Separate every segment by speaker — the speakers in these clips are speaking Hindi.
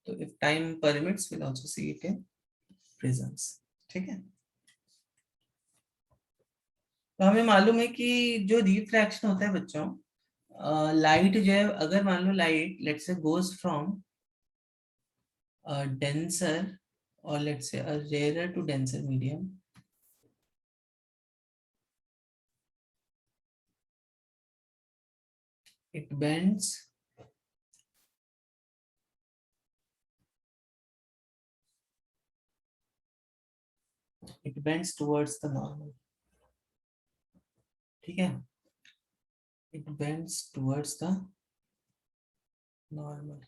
Speaker 1: तो if time permits will also see it in prisms. ठीक है, तो हमें मालूम है कि जो रिफ्रैक्शन होता है बच्चों, लाइट जो है, अगर मान लो light let's say goes from denser or let's say a rarer to denser medium, it bends towards the normal. ठीक है, it bends towards the normal.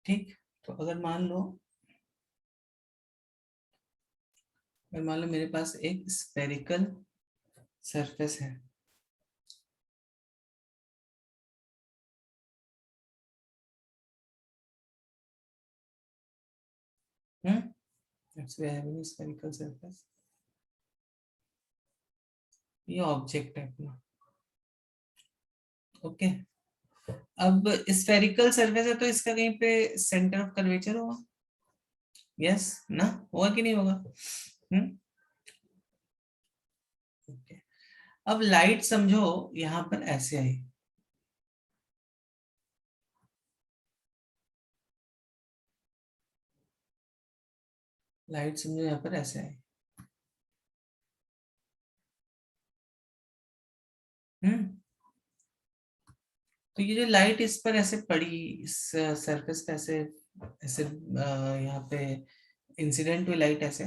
Speaker 1: ठीक, तो अगर मान लो मेरे पास एक स्फेरिकल सरफेस है, let's say I have a spherical surface, ये ऑब्जेक्ट है अपना। ओके, अब स्फेरिकल सरफेस है तो इसका कहीं पे सेंटर ऑफ कर्वेचर होगा, यस ना, होगा कि नहीं होगा? ओके, अब लाइट समझो यहां पर ऐसे आई, लाइट समझो यहाँ पर ऐसे आई। तो ये जो लाइट इस पर ऐसे पड़ी, इस सरफेस पे ऐसे ऐसे यहाँ पे इंसिडेंट हुई लाइट ऐसे,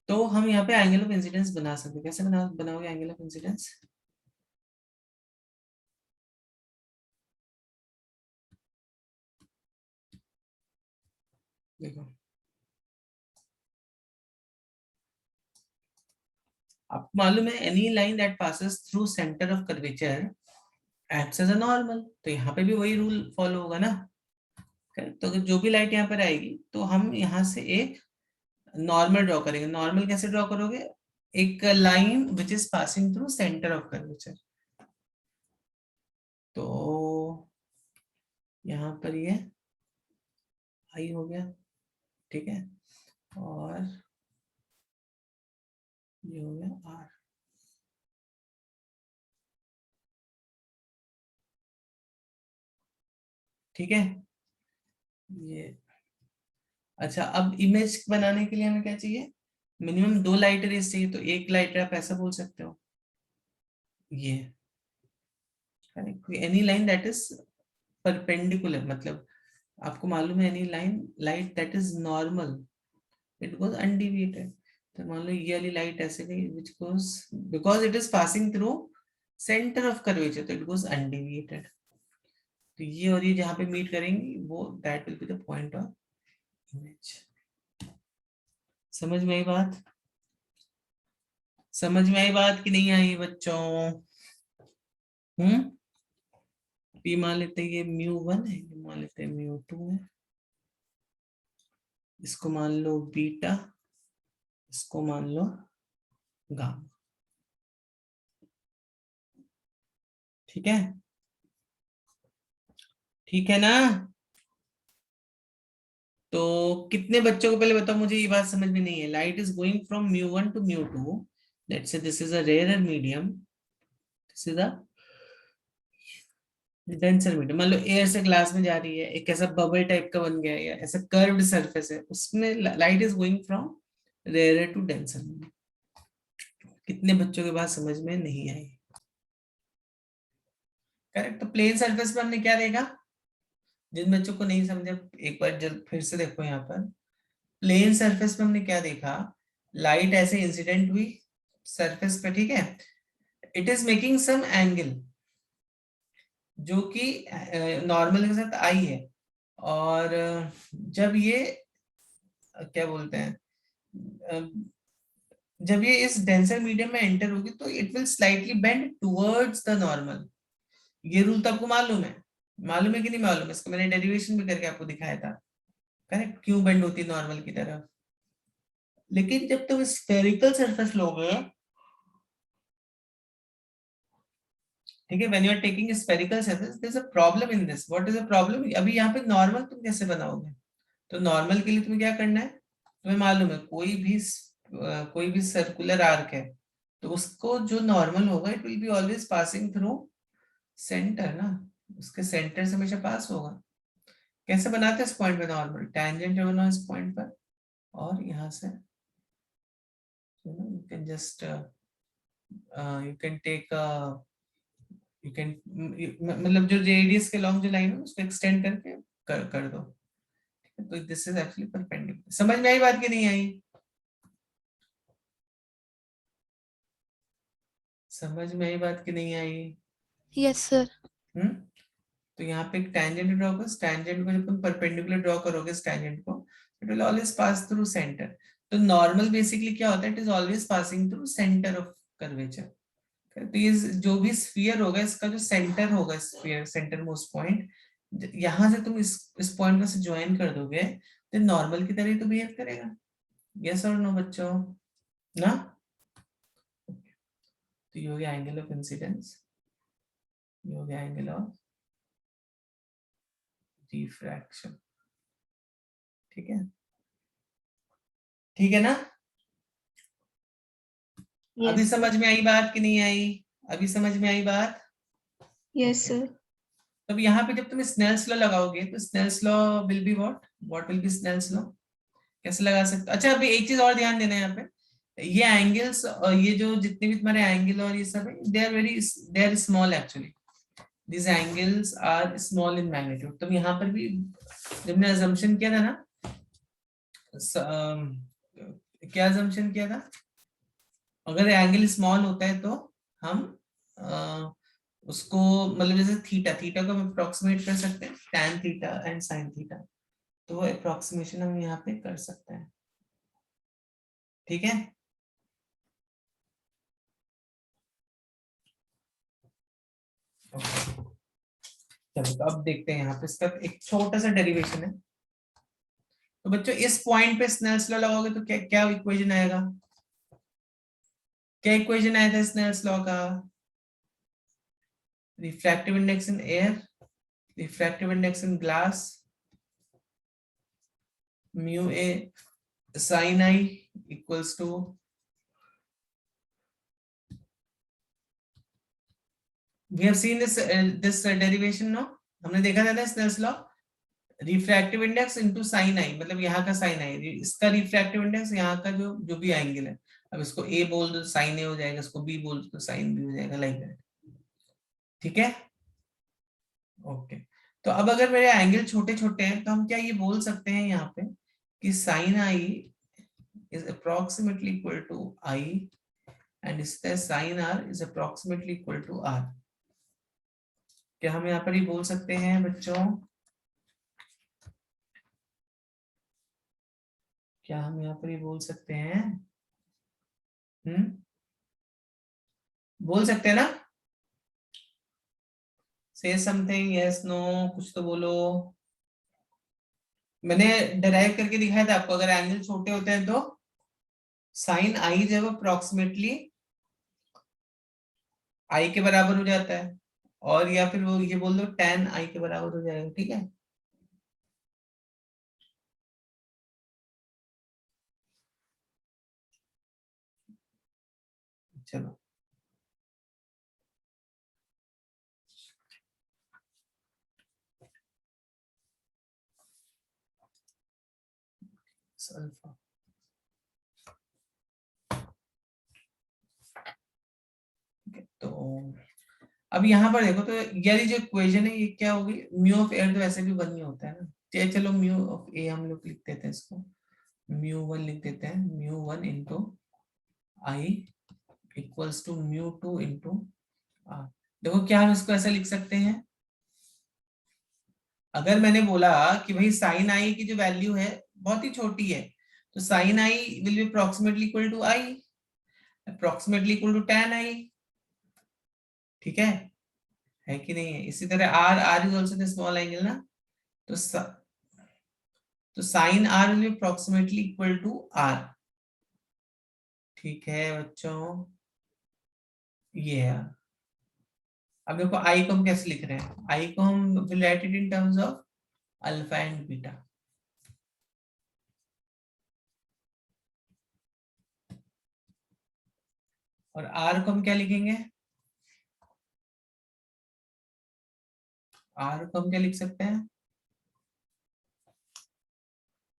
Speaker 1: तो हम यहाँ पे एंगल ऑफ इंसिडेंस बना सकते हैं। कैसे बनाओगे एंगल ऑफ इंसिडेंस? देखो, आपको मालूम है any line that passes through centre of curvature acts as a normal, तो यहाँ पे भी वही रूल फॉलो होगा ना। तो अगर जो भी लाइट यहाँ पर आएगी तो हम यहाँ से एक नॉर्मल ड्रॉ करेंगे। नॉर्मल कैसे ड्रॉ करोगे? एक line which is passing through centre of curvature. तो यहाँ पर ये आई हो गया, ठीक है, और ये हो गया आर। ठीक है, ये अच्छा, अब इमेज बनाने के लिए हमें क्या चाहिए? मिनिमम 2 लाइट रेज चाहिए, तो एक लाइट आप ऐसा बोल सकते हो, ये any line that is perpendicular, मतलब आपको मालूम है any line light that is normal it goes undeviated. तो मान लो ये वाली लाइट ऐसे गई which goes because it is passing through centre of curvature, तो इट गोज अनडिविएटेड। तो ये और ये जहां पे मीट करेंगी वो that will be the point of image. समझ में आई बात? समझ में आई बात कि नहीं आई बच्चों? हम्म, पी मान लेते हैं ये μ1 है, ये मान लेते हैं μ2 है, इसको मान लो बीटा, इसको मान लो गामा। ठीक है, ठीक है ना? तो कितने बच्चों को, पहले बताओ मुझे, ये बात समझ में नहीं है। Light is going from μ1 to μ2, let's say this is a rare medium, this is a denser medium. मान लो एयर से ग्लास में जा रही है, एक ऐसा बबल टाइप का बन गया है या ऐसा कर्व्ड सरफेस है, उसमें light is going from rare to denser medium. कितने बच्चों के बात समझ में नहीं आई? करेक्ट। तो प्लेन सरफेस पे हमने क्या देखा? जिन बच्चों को नहीं समझा एक बार जल्द फिर से देखो, यहाँ पर प्लेन सरफेस पे हमने क्या देखा? लाइट ऐसे इंसिडेंट हुई सरफेस पे, ठीक है, it is making some angle जो कि नॉर्मल के साथ आई है, और जब ये क्या बोलते हैं, जब ये इस डेंसर मीडियम में एंटर होगी तो it will slightly bend towards the normal. ये रूल तो आपको मालूम है, मालूम है कि नहीं मालूम है? इसका मैंने डेरिवेशन भी करके आपको दिखाया था। करेक्ट, क्यों बेंड होती है नॉर्मल की तरफ। लेकिन जब तुम स्फेरिकल सरफेस लोगे ठीक है, when you are taking spherical surface there is a problem in this. What is a problem? अभी यहाँ पे नॉर्मल तुम कैसे बनाओगे? तो नॉर्मल के लिए तुम्हें क्या करना है, तुम्हें मालूम है कोई भी सर्कुलर आर्क है तो उसको जो नॉर्मल होगा it will be always passing through centre ना, उसके सेंटर से हमेशा पास होगा। कैसे बनाते हैं इस पॉइंट पे नॉर्मल? टैंजेंट बनो इस पॉइंट पर और यहाँ से you can just you can take you can मतलब जो रेडियस के लॉन्ग जो लाइन है उसको एक्सटेंड करके कर दो। तो दिस इज एक्चुअली परपेंडिकुलर। समझ में आई बात की नहीं आई? समझ में आई बात की नहीं आई?
Speaker 2: Yes sir.
Speaker 1: हम्म। तो यहाँ पे एक टैंजेंट ड्रॉ करो, टैंजेंट को जब तुम परपेंडिकुलर ड्रॉ करोगे इस टैंजेंट को, it will always pass through centre. तो नॉर्मल बेसिकली क्या होता है, it is always passing through centre of curvature. तो ये जो भी स्फीयर होगा इसका जो सेंटर होगा, स्फीयर सेंटर मोस्ट पॉइंट, यहां से तुम इस पॉइंट को से ज्वाइन कर दोगे तो नॉर्मल की तरह ही तो बिहेव करेगा। यस और नो बच्चों? ना? तो ये हो गया एंगल ऑफ इंसिडेंस, ये हो गया एंगल ऑफ डिफ्रैक्शन। ठीक है, ठीक है ना? अभी
Speaker 2: यस
Speaker 1: समझ
Speaker 2: सर।
Speaker 1: में आई बात कि नहीं आई? अभी समझ में आई बात?
Speaker 2: Yes
Speaker 1: okay.
Speaker 2: सर।
Speaker 1: तो अब यहाँ पे जब तुम स्नेल्स लॉ लगाओगे तो Snell's law will be what will be Snell's law? कैसे लगा सकते? अच्छा अभी एक चीज और ध्यान देना है यहाँ पे, ये एंगल्स और ये जो जितने भी तुम्हारे एंगल और ये सब है they are small actually. these angles are small in magnitude। तो यहाँ पर भी जब हमने assumption किया था ना, क्या assumption किया था? अगर एंगल स्मॉल होता है तो हम उसको मतलब जैसे थीटा थीटा को हम अप्रोक्सीमेट कर सकते हैं, tan theta and sin theta. तो वो अप्रोक्सीमेशन हम यहाँ पे कर सकते हैं। ठीक है, चलो तो अब देखते हैं यहाँ पे इसका एक छोटा सा डेरिवेशन है। तो बच्चों इस पॉइंट पे स्नेल्स लॉ लगाओगे तो क्या क्या इक्वेशन आएगा? क्या इक्वेशन आया था स्नेल्स लॉ का? Refractive index in air, refractive index in glass, mu A sin I equals to we have seen this derivation no, हमने देखा था ना Snell's law, refractive index into sin I, मतलब यहाँ का sin I, इसका रिफ्रैक्टिव इंडेक्स यहाँ का जो जो भी एंगल है, अब इसको A बोल दो sin A हो जाएगा, इसको B बोल दो तो sin B हो जाएगा, लाइक दैट। ठीक है, ओके। तो अब अगर मेरे एंगल छोटे छोटे हैं तो हम क्या ये बोल सकते हैं यहाँ पे कि sin I is approximately equal to I and इसका sin R is approximately equal to R। क्या हम यहाँ पर ही बोल सकते हैं बच्चों? क्या हम यहाँ पर ही बोल सकते हैं? बोल सकते हैं ना? से समथिंग, यस नो, कुछ तो बोलो। मैंने डिराइव करके दिखाया था आपको, अगर एंगल छोटे होते हैं तो साइन आई जब अप्रोक्सीमेटली आई के बराबर हो जाता है, और या फिर वो ये बोल दो tan आई के बराबर हो जाएगा। ठीक है, चलो अल्फा। तो अब यहाँ पर देखो तो यार ये जो इक्वेशन है ये क्या होगी, म्यू ऑफ एयर तो वैसे भी वन ही होता है ना, चलो म्यू ऑफ ए हम लोग लिख देते हैं, इसको म्यू वन लिख देते हैं, mu one into I equals to mu two into R. देखो क्या हम इसको ऐसा लिख सकते हैं, अगर मैंने बोला कि भाई साइन आई की जो वैल्यू है बहुत ही छोटी है तो sine I will be approximately equal to I, approximately equal to tan I. ठीक है कि नहीं है? इसी तरह R R is also the small angle ना, तो तो sine R will be approximately equal to R. ठीक है बच्चों, ये है। अब देखो आई को हम कैसे लिख रहे हैं, आई को हम will write it in terms of alpha and beta. और आर को हम क्या लिखेंगे, आर को हम क्या लिख सकते हैं,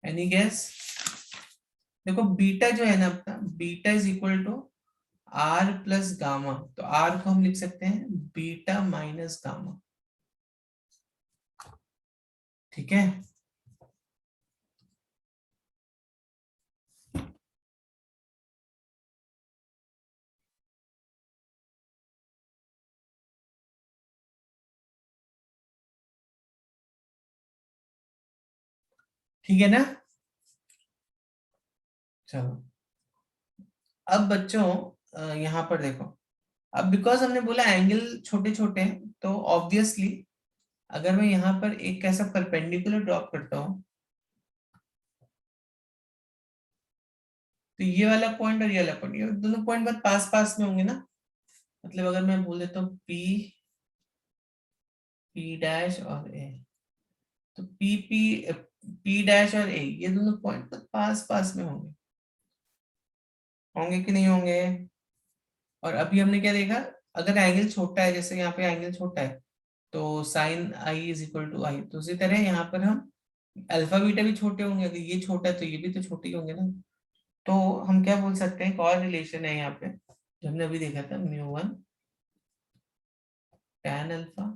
Speaker 1: एनी गेस। देखो बीटा जो है ना अपना, beta is equal to R plus gamma, तो आर को हम लिख सकते हैं बीटा माइनस गामा। ठीक है, ठीक है ना। चलो अब बच्चों यहाँ पर देखो, अब बिकॉज हमने बोला एंगल छोटे छोटे हैं, तो ऑब्वियसली अगर मैं यहाँ पर एक ऐसा परपेंडिकुलर ड्रॉप करता हूँ, तो ये वाला पॉइंट और ये वाला पॉइंट, ये दोनों पॉइंट बहुत पास पास में होंगे ना। मतलब अगर मैं बोल देता हूँ पी, पी डैश और ए, तो पी पी पी डैश और ए, ये दोनों पॉइंट बहुत पास पास में होंगे, होंगे कि नहीं होंगे। और अभी हमने क्या देखा, अगर एंगल छोटा है, जैसे यहाँ पे एंगल छोटा है, तो sine I is equal to I, तो उसी तरह यहाँ पर हम अल्फा बीटा भी छोटे होंगे, अगर ये छोटा है तो ये भी तो छोटे ही होंगे ना। तो हम क्या बोल सकते हैं, एक और रिलेशन है यहाँ पे जो हमने अभी देखा था, म्यू वन टैन अल्फा,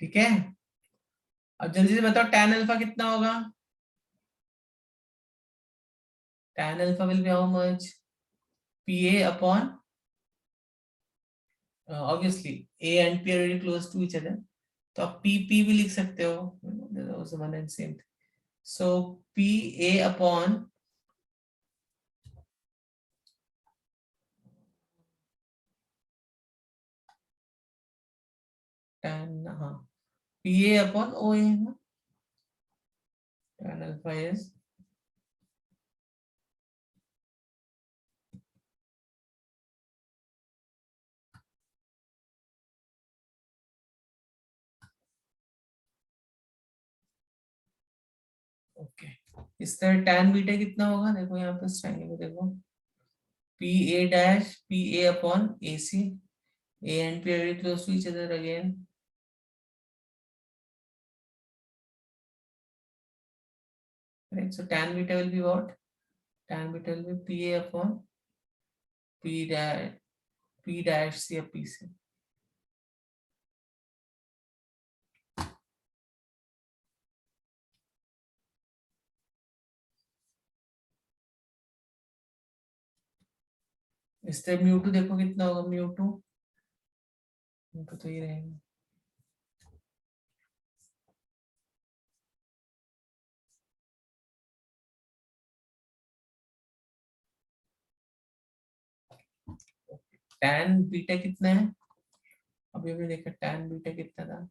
Speaker 1: ठीक है। अब जल्दी से बताओ टैन अल्फा कितना होगा, tan alpha will be how much, P A upon, obviously A and P R very close to each other, तो आप पी पी भी लिख सकते हो, one and same. So P A upon tan, हाँ P A upon O A है ना, टैन अल्फा इज, ओके। इस तरह टैन बीटा कितना होगा, देखो यहाँ पे इस ट्रायंगल में देखो, P A dash P A upon A C, A and P R very close to each other again, right? So tan beta will be what? Tan beta will be PA upon P dash C of PC. इस तरह म्यू टू देखो कितना होगा, म्यू टू तो ये रहेगा, tan बीटा कितना है, अभी अभी देखा tan बीटा कितना था,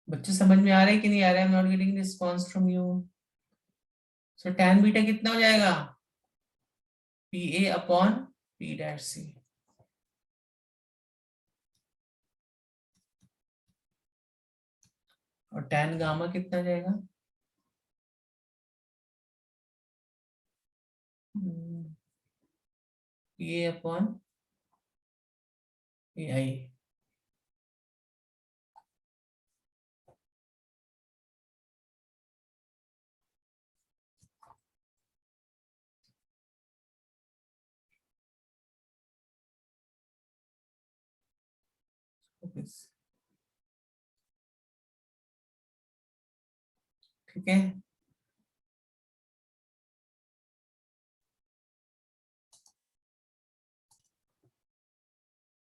Speaker 1: बच्चे समझ में आ रहा है कि नहीं आ रहा है, not getting response from you. So tan beta कितना हो जाएगा, P A upon P dash C, और tan गामा कितना जाएगा, P A upon P I. ठीक है,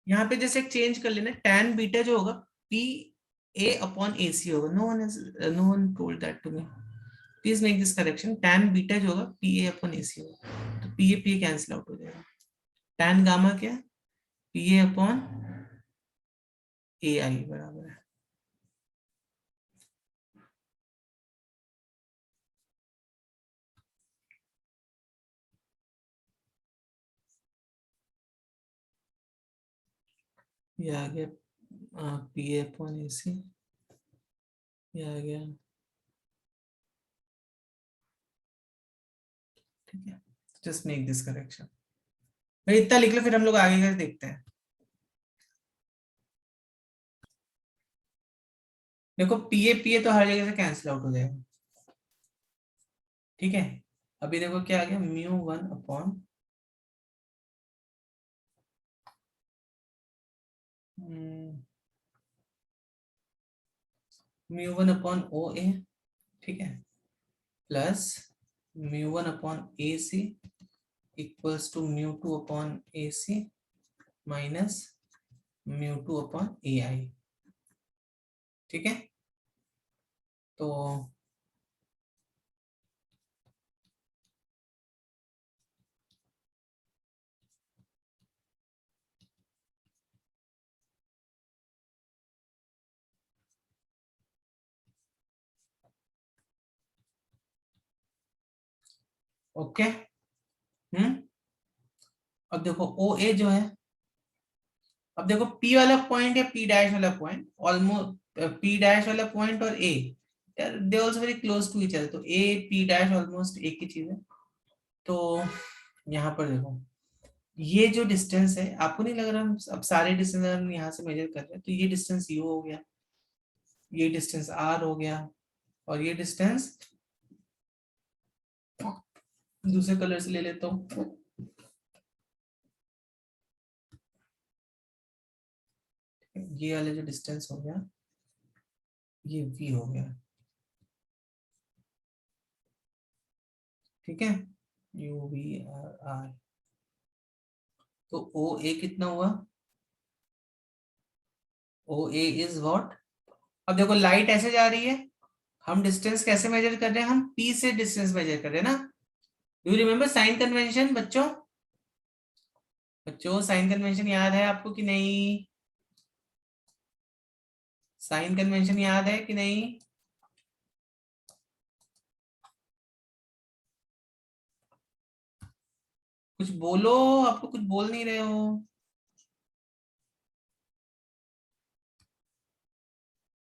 Speaker 1: यहाँ पे जैसे एक चेंज कर लेना, tan बीटा जो होगा P A upon A C होगा। No one told that to me, please make this correction. tan beta जो होगा P A upon A C होगा, तो पी ए कैंसिल आउट हो जाएगा। tan गामा क्या, पी ए अपॉन ए आई बराबर है। ये आ गया पी ए अपॉन ए सी, ये आ गया। ठीक है, जस्ट मेक दिस करेक्शन भाई, इतना लिख लो, फिर हम लोग आगे का देखते हैं। देखो पी ए तो हर जगह से कैंसिल आउट हो जाएगा। ठीक है, अभी देखो क्या आ गया, mu one upon mu one upon O A, ठीक है, plus mu one upon A C equals to mu two upon A C minus mu two upon A I. ठीक है, तो ओके। अब देखो ओ ए जो है, अब देखो पी वाला पॉइंट या पी डैश वाला पॉइंट, ऑलमोस्ट पी डैश वाला पॉइंट और A they also very close to each other, तो ए पी डैश ऑलमोस्ट एक ही चीज है। तो यहाँ पर देखो ये जो डिस्टेंस है, आपको नहीं लग रहा हम अब सारे डिस्टेंस हम यहाँ से मेजर कर रहे हैं, तो ये डिस्टेंस यू हो गया, ये डिस्टेंस आर हो गया, और ये डिस्टेंस दूसरे कलर से ले लेता हूँ, ये वाला जो डिस्टेंस हो गया ये v हो गया। ठीक है, यू वी आर आर, तो ओ ए कितना हुआ, ओ ए इज व्हाट। अब देखो लाइट ऐसे जा रही है, हम डिस्टेंस कैसे मेजर कर रहे हैं, हम p से डिस्टेंस मेजर कर रहे हैं ना। Do you remember sign convention बच्चों, बच्चों साइन कन्वेंशन याद है आपको कि नहीं, साइन कन्वेंशन याद है कि नहीं। कुछ बोलो, आप लोग कुछ बोल नहीं रहे हो।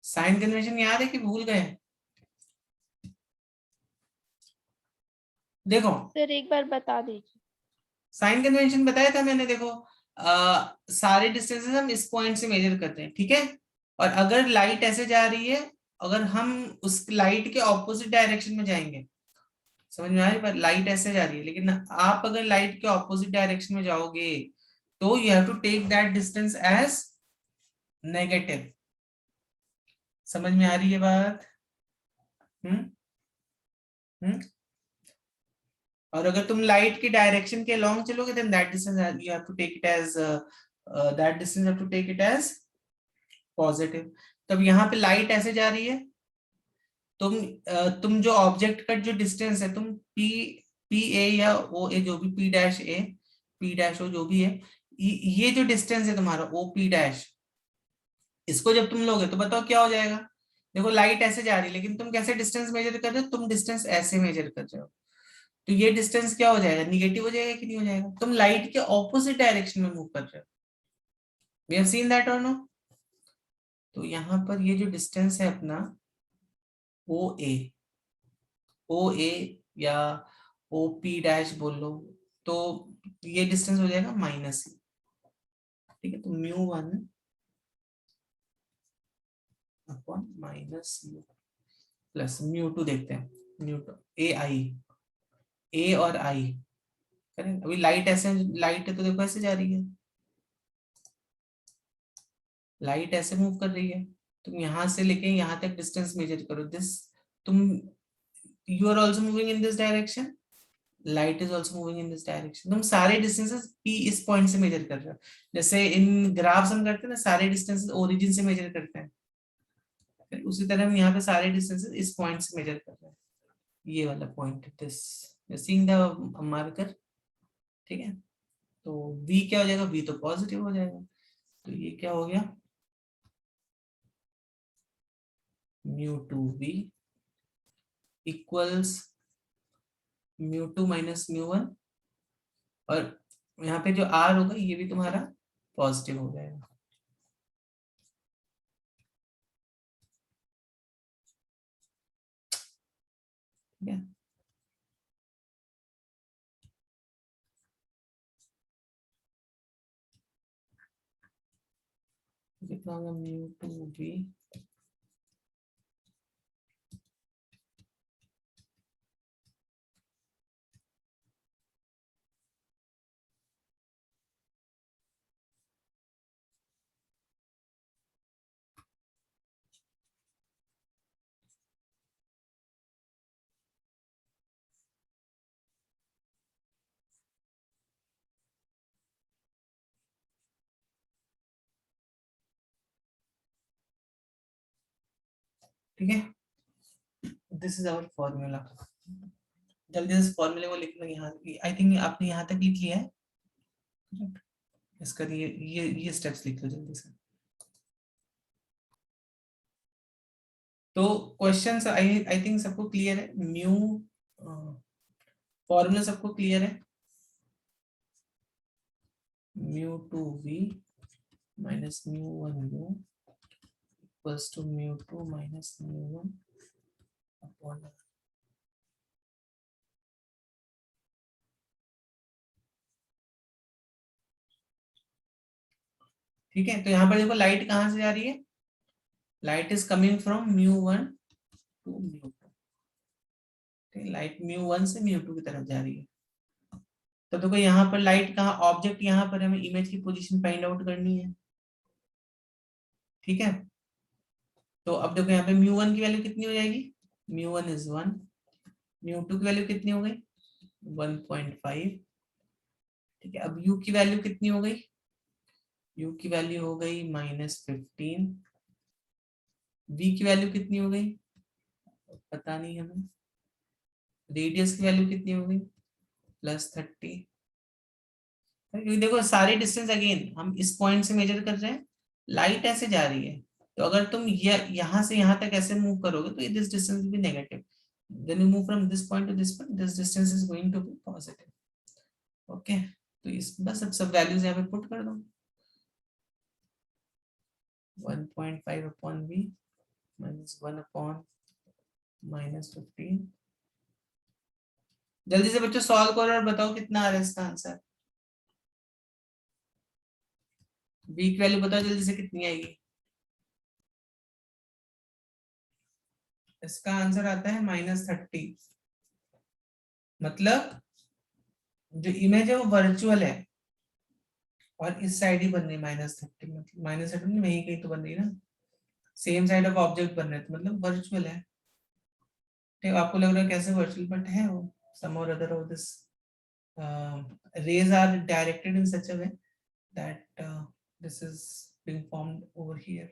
Speaker 1: साइन कन्वेंशन याद है कि भूल गए। देखो
Speaker 2: सर एक बार बता दीजिए।
Speaker 1: साइन कन्वेंशन बताया था मैंने, देखो सारे डिस्टेंसेस हम इस पॉइंट से मेजर करते हैं, ठीक है, और अगर लाइट ऐसे जा रही है, अगर हम उस लाइट के ऑपोजिट डायरेक्शन में जाएंगे, समझ में आ रही है, लाइट ऐसे जा रही है, लेकिन आप अगर लाइट के ऑपोजिट डायरेक्शन में जाओगे तो you have to take that distance as negative. समझ में आ रही है बात। हम्म हम्म और अगर तुम लाइट की डायरेक्शन के अलोंग चलोगे then that distance you have to take it as that distance have to take it as positive. तब यहाँ पे लाइट ऐसे जा रही है, तुम जो ऑब्जेक्ट का जो डिस्टेंस है, तुम पी पी ए या ओ ए जो भी P dash A P dash O जो भी है, ये जो डिस्टेंस है तुम्हारा ओ पी डैश, इसको जब तुम लोगे तो बताओ क्या हो जाएगा। देखो लाइट ऐसे जा रही है, लेकिन तुम कैसे डिस्टेंस मेजर कर रहे हो, तुम डिस्टेंस ऐसे मेजर कर रहे हो, तो ये डिस्टेंस क्या हो जाएगा, निगेटिव हो जाएगा कि नहीं हो जाएगा, तुम लाइट के ऑपोजिट डायरेक्शन में मूव कर रहे हो। वी हैव सीन दैट और नो। तो यहाँ पर ये जो डिस्टेंस है अपना ओ ए, ओ ए या ओ पी डैश बोल लो, तो ये डिस्टेंस हो जाएगा माइनस, ठीक है, तो mu one upon minus mu plus mu two, देखते हैं म्यू टू ए आई, ए और आई करें। अभी लाइट ऐसे, लाइट है तो देखो ऐसे जा रही है, लाइट ऐसे मूव कर रही है, तुम यहाँ से लेके यहाँ तक डिस्टेंस मेजर करो, दिस तुम you are also moving in this direction, light is also moving in this direction, तुम सारे डिस्टेंसेस पी इस पॉइंट से मेजर कर रहे हो। जैसे इन ग्राफ्स हम करते हैं ना, सारे डिस्टेंसेस ओरिजिन से मेजर करते हैं, फिर उसी तरह हम यहाँ पे सारे डिस्टेंसेस इस पॉइंट से मेजर कर रहे हैं, ये वाला point this seeing the marker. ठीक है, तो v क्या हो जाएगा, v तो पॉजिटिव हो जाएगा, तो ये क्या हो गया, mu two v equals mu two minus mu one, और यहाँ पे जो r होगा ये भी तुम्हारा पॉजिटिव हो जाएगा। ठीक है, कितना होगा म्यू टू v, ठीक है, दिस इज आवर फॉर्मूला। जल्दी से फॉर्मूले को लिख लो यहाँ, आई थिंक आपने यहाँ तक लिख लिया है, इसका ये स्टेप्स लिख लो जल्दी से। तो क्वेश्चंस आई आई थिंक सबको क्लियर है, म्यू फॉर्मूला सबको क्लियर है, mu two V minus mu one U equals to mu two minus mu one upon, ठीक है। तो यहाँ पर देखो लाइट कहाँ से जा रही है, light is coming from mu one two mu to, light mu one से म्यू टू की तरफ जा रही है। तो देखो यहाँ पर लाइट कहाँ, ऑब्जेक्ट यहाँ पर हमें इमेज की पोजीशन फाइंड आउट करनी है। ठीक है, तो अब देखो यहाँ पे म्यू वन की वैल्यू कितनी हो जाएगी, mu one is one, mu two की वैल्यू कितनी हो गई 1.5। ठीक है, अब u की वैल्यू कितनी हो गई, u की वैल्यू हो गई -15, v की वैल्यू कितनी हो गई पता नहीं हमें, रेडियस की वैल्यू कितनी हो गई +30। क्योंकि देखो सारे डिस्टेंस अगेन हम इस पॉइंट से मेजर कर रहे हैं, लाइट ऐसे जा रही है, तो अगर तुम ये यहाँ से यहाँ तक ऐसे मूव करोगे तो this distance will be negative, then you move from this point to this point, this distance is going to be positive. Okay, तो इस बस अब सब वैल्यूज यहाँ पे पुट कर दो, 1.5 अपॉन v माइनस 1 अपॉन -15। जल्दी से बच्चों सॉल्व करो और बताओ कितना आ रहा है इसका आंसर, v की वैल्यू बताओ जल्दी से कितनी आएगी। इसका आंसर आता है -30, मतलब जो इमेज है वो वर्चुअल है और इस साइड ही बन रही है -30, मतलब -30 वहीं कहीं तो बन रही है ना, सेम साइड ऑफ ऑब्जेक्ट बन रहे थे, मतलब वर्चुअल है। ठीक है, आपको लग रहा है कैसे वर्चुअल, बट है वो, सम और other of this rays are directed in such a way that this is being formed over here.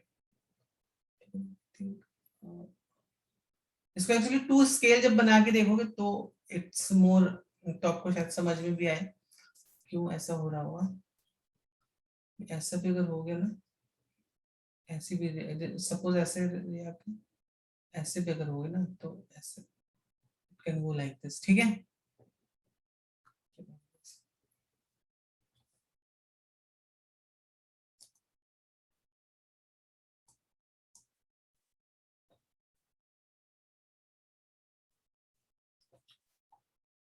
Speaker 1: इसको एक्चुअली टू स्केल जब बना के देखोगे तो इट्स मोर, तो आपको शायद समझ में भी आए क्यों ऐसा हो रहा होगा। ऐसा भी अगर हो गया ना, ऐसी भी सपोज ऐसे ऐसे भी अगर हो गया ना तो ऐसे कैन गो लाइक दिस। ठीक है,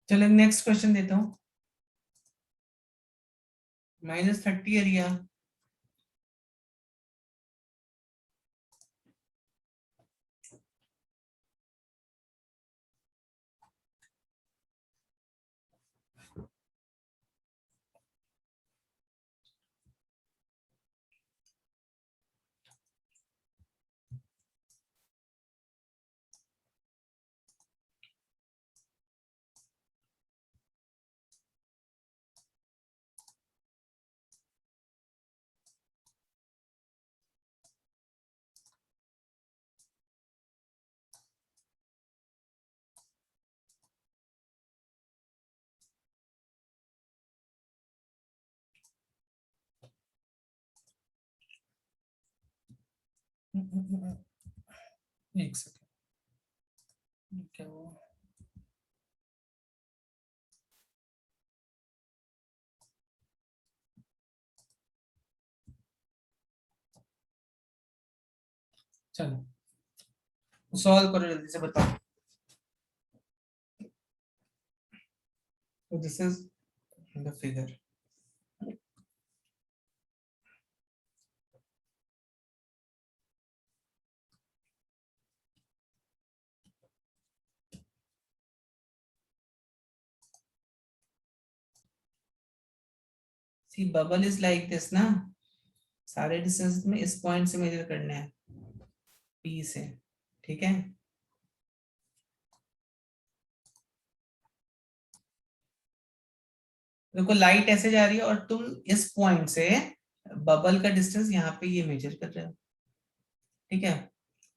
Speaker 1: चलो नेक्स्ट क्वेश्चन देता हूँ। -30 एरिया, एक सेकंड, क्या हुआ? चलो सॉल्व करो जल्दी से, बताओ। So this is the figure. See, bubble is like this ना, सारे डिस्टेंस में इस पॉइंट से मेजर करने हैं, P से, ठीक है। देखो लाइट ऐसे जा रही है और तुम इस पॉइंट से बबल का डिस्टेंस यहाँ पे ये मेजर कर रहे हो, ठीक है।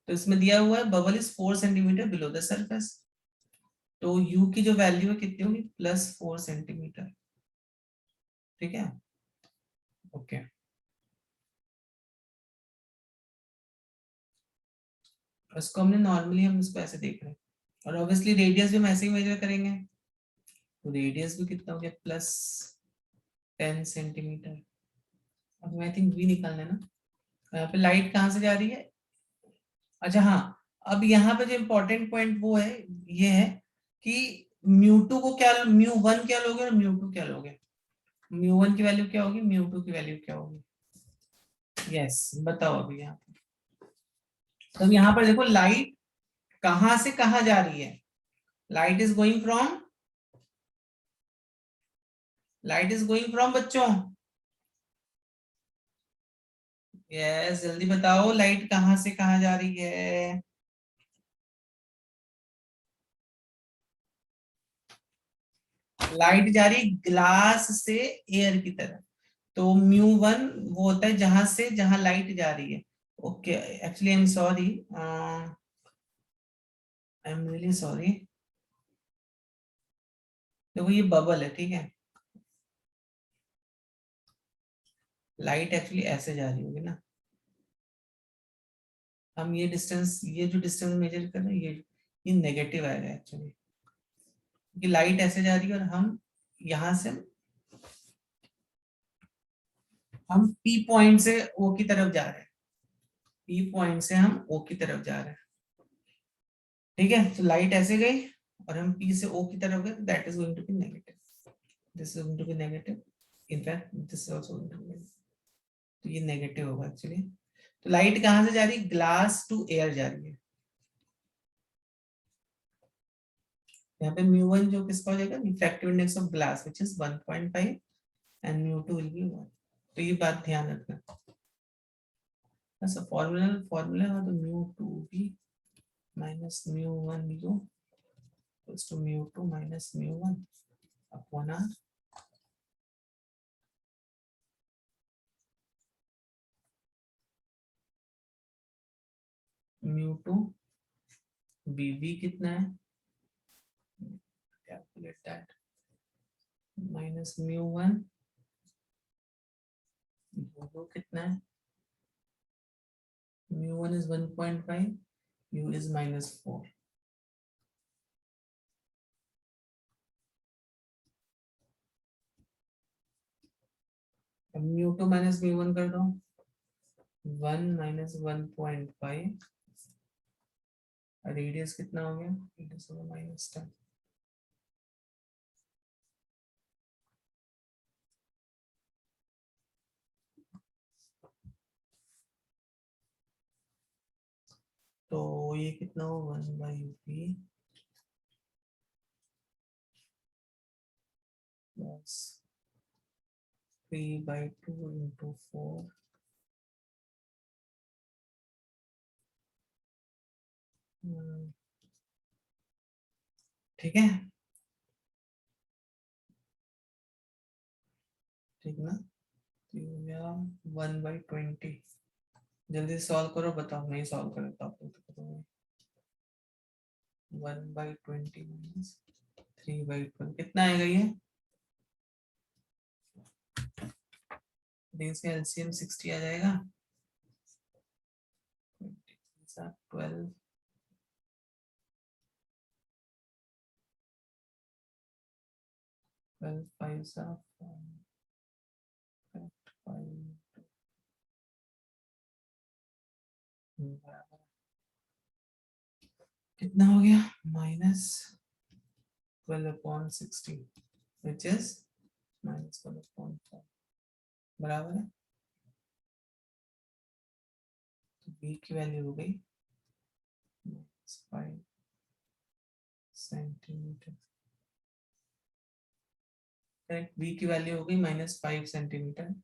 Speaker 1: तो इसमें दिया हुआ है bubble is 4 centimetre below the surface, तो u की जो वैल्यू है कितनी होगी, +4 सेंटीमीटर, ठीक है। ओके, इसको हमने नॉर्मली हम इसको ऐसे देख रहे हैं, और ऑब्वियसली रेडियस भी हम ऐसे ही मेजर करेंगे, तो रेडियस भी कितना हो गया, +10 सेंटीमीटर। अब आई थिंक v निकालना है ना, यहाँ पे लाइट कहाँ से जा रही है, अच्छा हाँ, अब यहाँ पे जो इम्पोर्टेंट पॉइंट वो है, ये है कि μ2 को क्या, μ1 क्या लोगे और μ2 क्या लोगे, μ1 की वैल्यू क्या होगी, μ2 की वैल्यू क्या होगी, यस बताओ अभी यहाँ पे। तो यहाँ पर देखो लाइट कहाँ से कहाँ जा रही है, light is going from, light is going from बच्चों, यस जल्दी बताओ, लाइट कहाँ से कहाँ जा रही है, लाइट जा रही ग्लास से एयर की तरफ, तो μ1 वो होता है जहां से जहां लाइट जा रही है। Okay, actually I am sorry, I am really sorry, देखो ये बबल है, ठीक है, लाइट एक्चुअली ऐसे जा रही होगी ना, हम ये डिस्टेंस, ये जो डिस्टेंस मेजर कर रहे हैं ये नेगेटिव आएगा एक्चुअली, क्योंकि लाइट ऐसे जा रही है और हम यहाँ से हम पी पॉइंट से ओ की तरफ जा रहे हैं, पी पॉइंट से हम ओ की तरफ जा रहे हैं, ठीक है। तो लाइट ऐसे गई और हम पी से ओ की तरफ गए, that is going to be negative, this is going to be negative, in fact this is also going to be, तो ये नेगेटिव होगा एक्चुअली। तो लाइट कहां से जा रही है, ग्लास टू एयर जा रही है, यहाँ पे μ1 जो किसका हो जाएगा, refractive index of glass which is 1.5 and μ2 will be 1, तो ये बात ध्यान रखना। अच्छा फॉर्मूला फॉर्मूला है तो μ2 भी minus μ1 u equals to μ2 minus μ1 upon r, μ2 bv कितना है, कैलकुलेट दैट, माइनस μ1 u कितना है, μ1 is 1.5, u is -4, अब μ2 माइनस μ1 कर दो, 1 माइनस 1.5, रेडियस कितना हो गया, रेडियस होगा -10, तो ये कितना हो 1/v प्लस 3/2 into 4, ठीक है, ठीक ना, तो ये हो गया 1/20, जल्दी सॉल्व करो, बताओ, नहीं सॉल्व करो तो आप लोग तो करोगे, 1/20 माइनस 3/12 कितना आएगा ये, इसका एलसीएम 60 आ जाएगा, 12 12 5 कितना हो गया -12/60 which is -1/5 बराबर है। तो b की वैल्यू हो गई -5 सेंटीमीटर। करेक्ट, b की वैल्यू हो गई -5 सेंटीमीटर।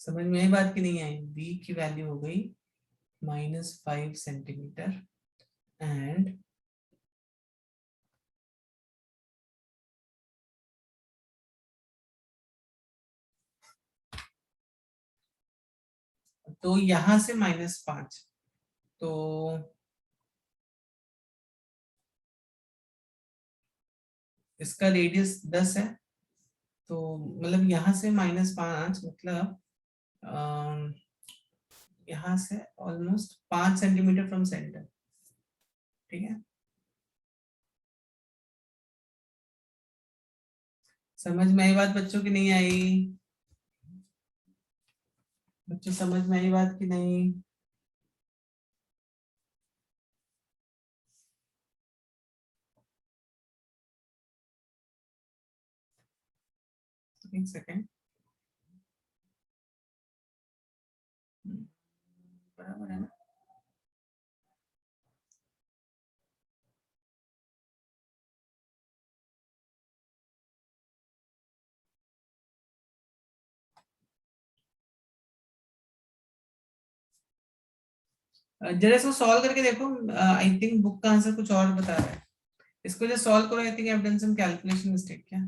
Speaker 1: समझ में आई बात की नहीं आई? b की वैल्यू हो गई -5 सेंटीमीटर एंड तो यहां से -5, तो इसका रेडियस 10 है, तो मतलब यहाँ से -5 मतलब यहाँ से ऑलमोस्ट 5 सेंटीमीटर फ्रॉम सेंटर। ठीक है, समझ में आई बात बच्चों की नहीं आई? बच्चों समझ में आई बात की नहीं? एक सेकेंड, बराबर है ना? जरा इसको सॉल्व करके देखो। आई थिंक बुक का आंसर कुछ और बता रहा है। इसको जब सॉल्व करो, I think I have done some calculation mistake. क्या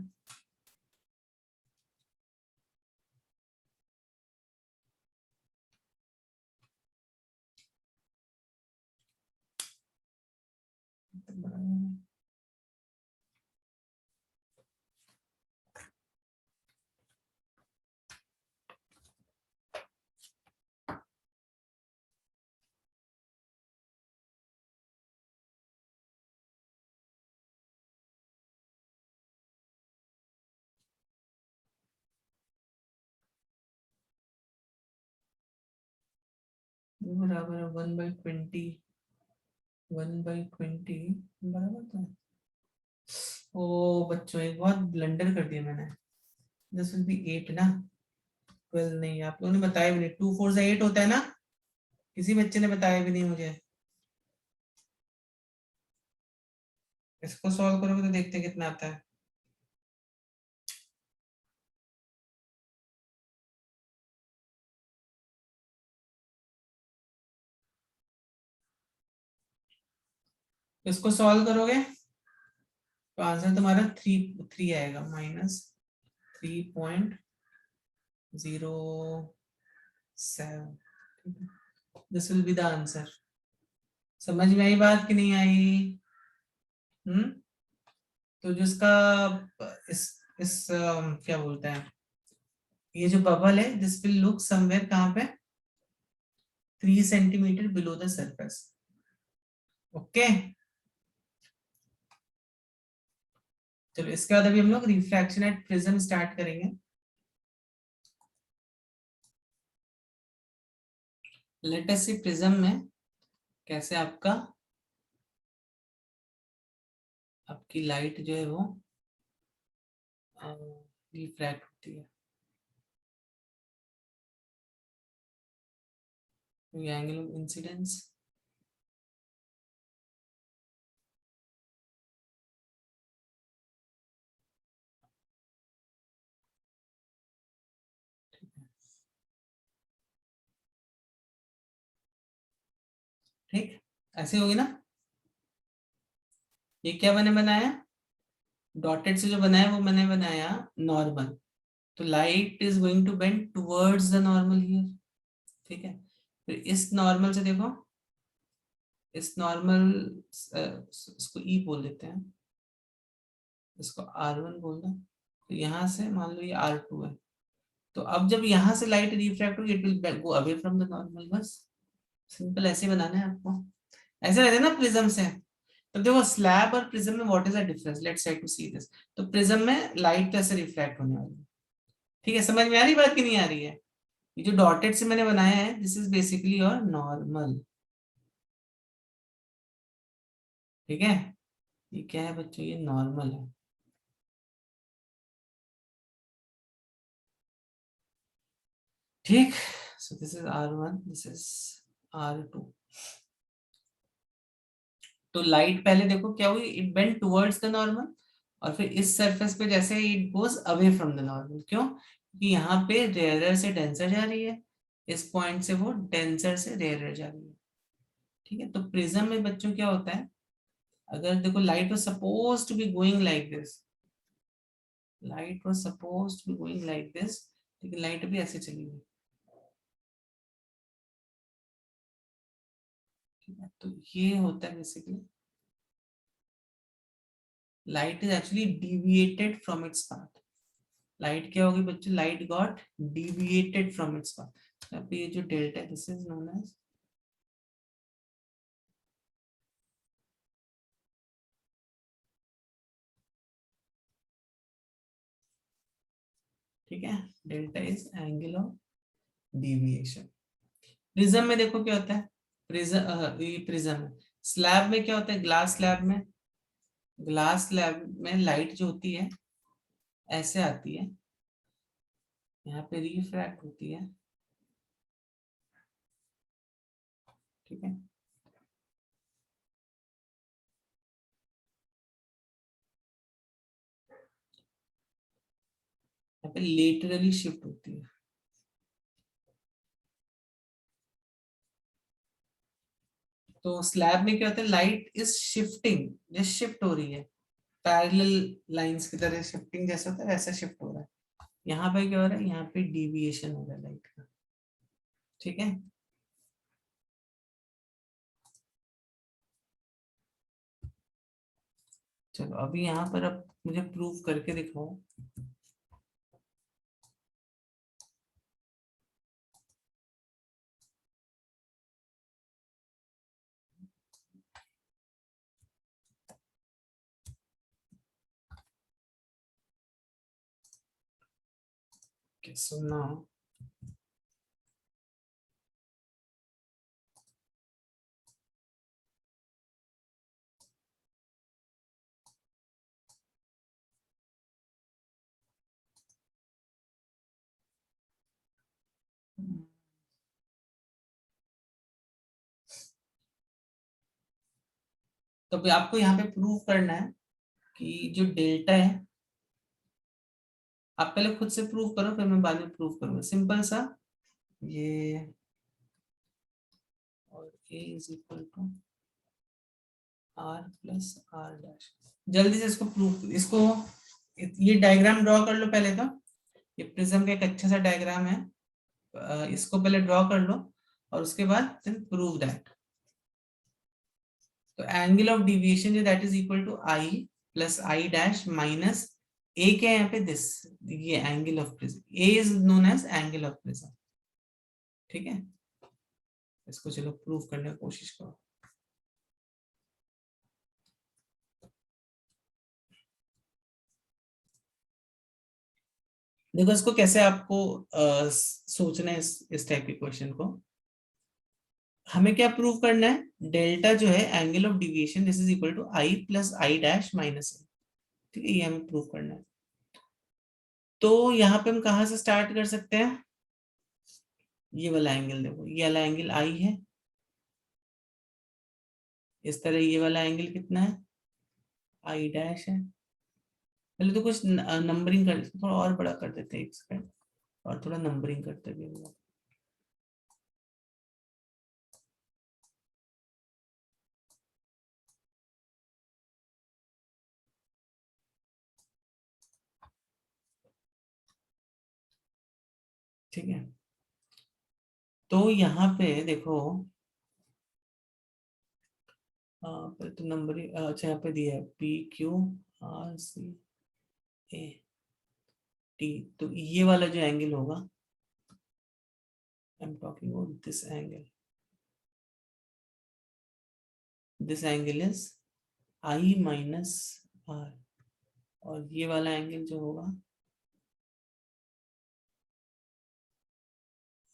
Speaker 1: बराबर है 1/20, 1/20 बराबर था। ओ बच्चों, एक बहुत ब्लंडर कर दिया मैंने। दिस विल बी 8 ना, 12 नहीं। आप लोगों ने बताया भी नहीं, 2 4 से 8 होता है ना? किसी बच्चे ने बताया भी नहीं मुझे। इसको सॉल्व करोगे तो देखते हैं कितना आता है। इसको सॉल्व करोगे तो आंसर तुम्हारा 3 आएगा, -3.07। This will be the answer. समझ में आई बात कि नहीं आई? तो जिसका क्या बोलते हैं, ये जो बबल है, दिस विल लुक समवेयर कहाँ पे, 3 centimetre below the surface. Okay, चलो इसके बाद अभी हम लोग रिफ्रैक्शन एट प्रिज्म स्टार्ट करेंगे। लेट अस सी प्रिज्म में कैसे आपकी लाइट जो है वो रिफ्रैक्ट होती है। एंगल ऑफ इंसिडेंस ठीक ऐसे होगी ना। ये क्या मैंने बनाया, डॉटेड से जो बनाया वो मैंने बनाया नॉर्मल। तो light is going to bend towards the normal here. ठीक है, फिर इस नॉर्मल से देखो, इस नॉर्मल, इसको ई बोल देते हैं, इसको R1 बोल दो। तो यहाँ से मान लो ये R2 है। तो अब जब यहाँ से लाइट रिफ्रैक्ट होगी, it will go away from the normal, बस सिंपल ऐसे ही बनाना है आपको, ऐसे रहते हैं ना प्रिज्म से। तो देखो स्लैब और प्रिज्म में what is the difference, let's try to see this. तो प्रिज्म में लाइट तो ऐसे रिफ्लेक्ट होने वाली है, ठीक है, समझ में आ रही बात कि नहीं आ रही है? ये जो डॉटेड से मैंने बनाया है this is basically your normal, ठीक है, ये क्या है बच्चों, ये नॉर्मल है, ठीक। So this is R1, this is R2। तो लाइट पहले देखो क्या हुई, it bent towards the normal, और फिर इस सरफेस पे जैसे it goes away from the normal, क्यों? क्योंकि यहाँ पे रेयरर से डेंसर जा रही है, इस पॉइंट से वो डेंसर से रेयरर जा रही है, ठीक है। तो प्रिज्म में बच्चों क्या होता है, अगर देखो light was suppose to be going like this, light was suppose to be going like this, लेकिन लाइट भी ऐसे चली गई, ठीक है। तो ये होता है basically, light is actually deviated from its path. Light क्या होगी बच्चों, light got deviated from its path. यहाँ पे ये जो डेल्टा है दिस इज नोन एज, ठीक है, delta is angle of deviation. Prism में देखो क्या होता है, प्रिज्म, ये प्रिज्म है। स्लैब में क्या होता है, ग्लास स्लैब में, ग्लास स्लैब में लाइट जो होती है ऐसे आती है, यहाँ पे रिफ्रैक्ट होती है, ठीक है, यहाँ पे लेटरली शिफ्ट होती है। तो स्लैब में क्या होता है, लाइट इज शिफ्टिंग, जैसे शिफ्ट हो रही है, पैरेलल लाइंस की तरह शिफ्टिंग जैसा होता है वैसा शिफ्ट हो रहा है। यहाँ पे क्या हो रहा है, यहाँ पे डिविएशन हो रहा है लाइट का, ठीक है। चलो अभी यहाँ पर अब मुझे प्रूव करके दिखाओ। सुनना, तो अभी आपको यहाँ पे प्रूव करना है कि जो डेल्टा है, आप पहले खुद से प्रूव करो फिर मैं बाद में प्रूव करूंगा, सिंपल सा, ये और a is equal to r plus r dash. जल्दी से इसको प्रूव, इसको ये डायग्राम ड्रॉ कर लो पहले तो, ये प्रिज्म का एक अच्छा सा डायग्राम है, इसको पहले ड्रॉ कर लो और उसके बाद देन प्रूव दैट। तो एंगल ऑफ डिविएशन जो that is equal to i plus i dash minus a क्या है यहाँ पे, दिस, ये angle of prism, a is known as angle of prism, ठीक है। इसको चलो प्रूव करने की कोशिश करो। देखो इसको कैसे आपको सोचना है, इस टाइप के क्वेश्चन को। हमें क्या प्रूव करना है, डेल्टा जो है angle of deviation this is equal to i plus i dash minus A, ठीक है, ये हमें प्रूव करना है। तो यहाँ पे हम कहाँ से स्टार्ट कर सकते हैं, ये वाला एंगल देखो, ये वाला एंगल i है, इस तरह ये वाला एंगल कितना है, i डैश है। पहले तो कुछ नंबरिंग कर, थोड़ा और बड़ा कर देते हैं एक सेकंड, और थोड़ा नंबरिंग करते हैं, ठीक है। तो यहाँ पे देखो, पर तो नंबर, अच्छा यहाँ पे दिया है PQRCA T, तो ये वाला जो एंगल होगा, I am talking about this angle, this angle is I minus R, और ये वाला एंगल जो होगा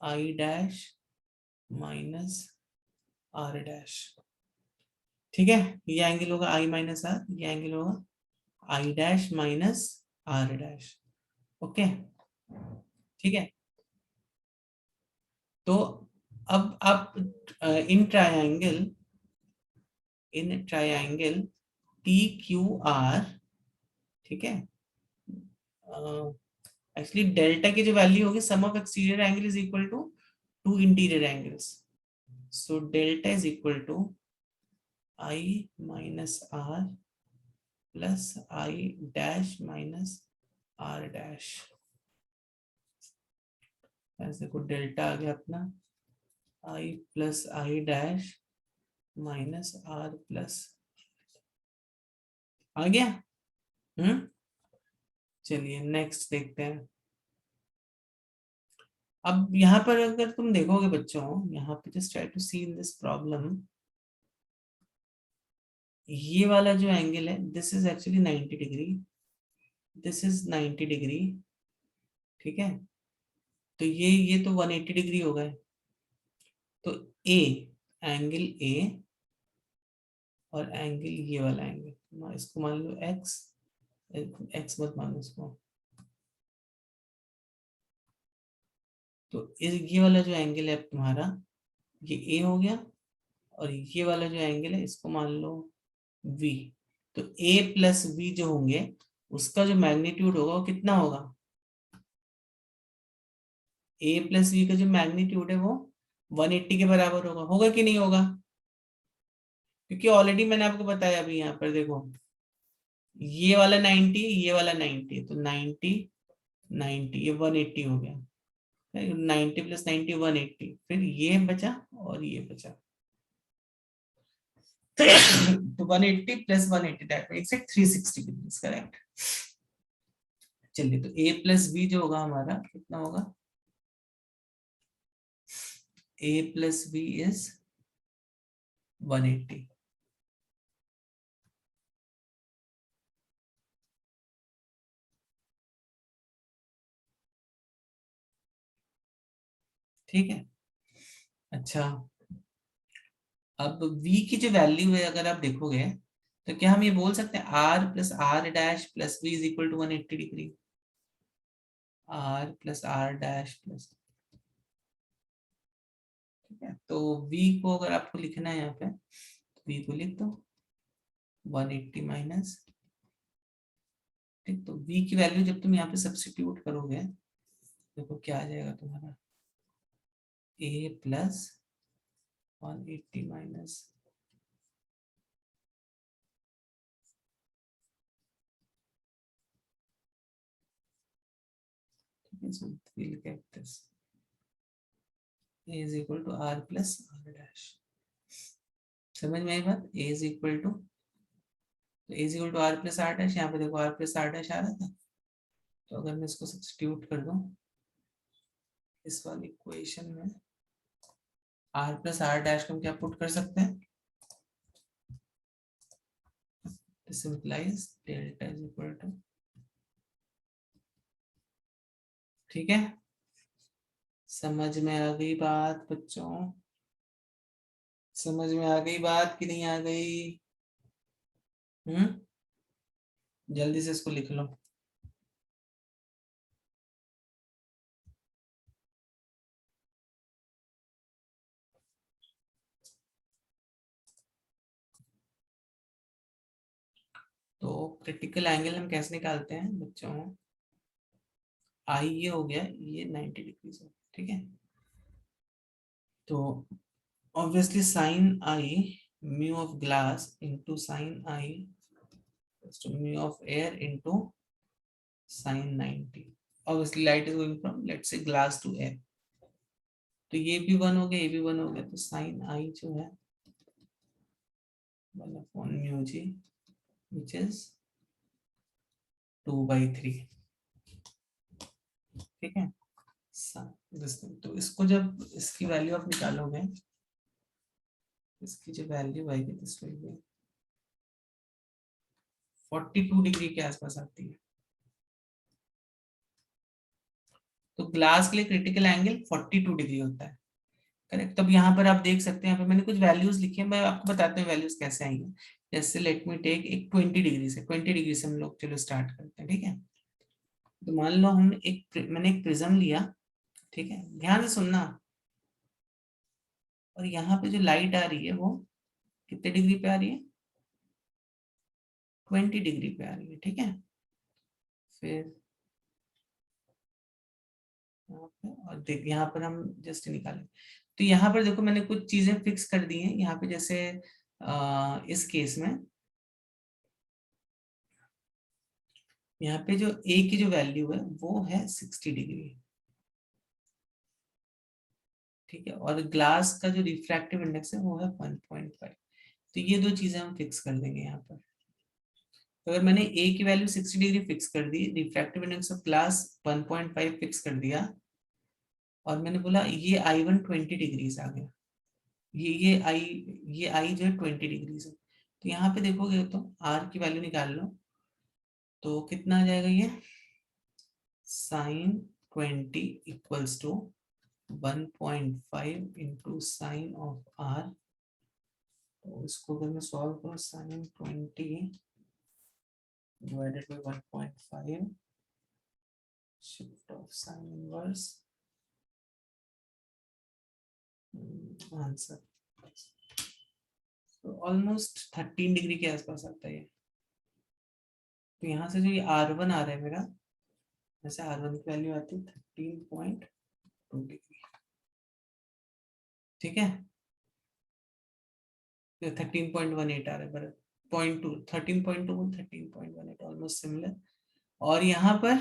Speaker 1: I dash minus R dash. ठीक है, ये एंगल होगा आई माइनस आर, ये एंगल होगा I dash minus R dash. Okay, ठीक है। तो अब आप in triangle, in triangle T Q R, ठीक है, एक्चुअली डेल्टा की जो वैल्यू होगी sum of exterior angle is equal to two interior angles, so delta is equal to I minus R plus I dash minus R dash. ऐसे को डेल्टा आ गया अपना I plus I dash minus R plus, आ गया। चलिए नेक्स्ट देखते हैं। अब यहाँ पर अगर तुम देखोगे बच्चों, यहाँ पे just try to see in this problem, ये वाला जो एंगल है this is actually 90 degree, this is 90 degree, ठीक है। तो ये तो 180 डिग्री हो गए। तो ए, एंगल ए और एंगल ये वाला एंगल, इसको मान लो एक्स, एक्स मत मानो इसको। तो ये वाला जो एंगल है तुम्हारा, ये ए हो गया, और ये वाला जो एंगल है इसको मान लो v। तो a प्लस v जो होंगे उसका जो मैग्नीट्यूड होगा वो कितना होगा, a प्लस v का जो मैग्नीट्यूड है वो 180 के बराबर होगा, होगा कि नहीं होगा? क्योंकि ऑलरेडी मैंने आपको बताया, अभी यहाँ पर देखो ये वाला 90, ये वाला 90, तो 90 90 ये 180 हो गया, 90 प्लस 90 180, फिर ये बचा और ये बचा। तो 180 plus 180 that makes it 360 degrees, correct. चलिए, तो a प्लस बी जो होगा हमारा कितना होगा, a प्लस बी इज 180। ठीक है, अच्छा। अब v की जो वैल्यू है अगर आप देखोगे तो क्या हम ये बोल सकते हैं r plus R dash plus v is equal to 180 degree, r plus R dash plus, ठीक है। तो v को अगर आपको लिखना है यहाँ पे, तो v को लिख दो 180 माइनस, ठीक। तो v की वैल्यू जब तुम यहाँ पे सब्स्टिट्यूट करोगे, देखो क्या आ जाएगा तुम्हारा, a plus 180 minus, so we'll get this a is equal to r plus r dash। समझ में आई बात, a is equal to, तो a is equal to r plus r dash, यहाँ पे देखो r plus r dash आ रहा था, तो अगर मैं इसको सब्स्टिट्यूट कर दूं इस वाली इक्वेशन में, r plus r dash को हम क्या पुट कर सकते हैं, this implies delta is equal to, ठीक है। समझ में आ गई बात बच्चों, समझ में आ गई बात कि नहीं आ गई? जल्दी से इसको लिख लो। तो क्रिटिकल एंगल हम कैसे निकालते हैं बच्चों, आई ये हो गया, ये 90 डिग्री हो, ठीक है। तो obviously sine I mu of glass into sine I mu of air into sine 90। Obviously light is going from let's say glass to air, तो ये भी 1 हो गया, ये भी 1 हो गया, तो साइन आई जो है 1 upon mu G which is 2/3, ठीक है। तो इसको जब इसकी वैल्यू आप निकालोगे इसकी जो वैल्यू आएगी दिस विल बी 42 डिग्री के आसपास आती है। तो ग्लास के लिए क्रिटिकल एंगल 42 डिग्री होता है, करेक्ट। तब यहाँ पर आप देख सकते हैं, यहाँ पे मैंने कुछ वैल्यूज लिखी है, मैं आपको बताता हूँ वैल्यूज कैसे आएंगे। जैसे लेट मी टेक एक 20 डिग्री से, 20 डिग्री से हम लोग चलो स्टार्ट करते हैं, ठीक है। तो मान लो मैंने एक प्रिज्म लिया, ठीक है, ध्यान से सुनना। और यहाँ पे जो लाइट आ रही है वो कितने डिग्री पे आ रही है, 20 डिग्री पे आ रही है, ठीक है। फिर यहाँ पे और देख, यहाँ पर हम जस्ट निकालें। तो यहाँ पर देखो मैंने कुछ चीजें फिक्स कर दी हैं यहाँ पे, जैसे इस केस में यहाँ पे जो ए की जो वैल्यू है वो है 60 डिग्री, ठीक है। और ग्लास का जो रिफ्रैक्टिव इंडेक्स है वो है 1.5। तो ये दो चीजें हम फिक्स कर देंगे यहाँ पर। तो अगर मैंने ए की वैल्यू 60 डिग्री फिक्स कर दी, refractive index of glass 1.5 fix कर दिया, और मैंने बोला ये I1 20 डिग्री आ गया, ये आई जो है 20 डिग्री है। तो यहाँ पे देखोगे तो आर की वैल्यू निकाल लो, तो कितना आ जाएगा ये sine 20 equals to 1.5 into sine of R. तो इसको अगर मैं सॉल्व करूँ, sine 20 divided by 1.5, shift of sin inverse, answer तो ऑलमोस्ट 13 डिग्री के आसपास आता है। तो यहाँ से जो ये R1 आ रहा है मेरा, जैसे R1 की वैल्यू आती है 13.2 डिग्री, ठीक है। तो 13.18 आ रहा है, बराबर 0.2, 13.2 13.18 ऑलमोस्ट सिमिलर। और यहाँ पर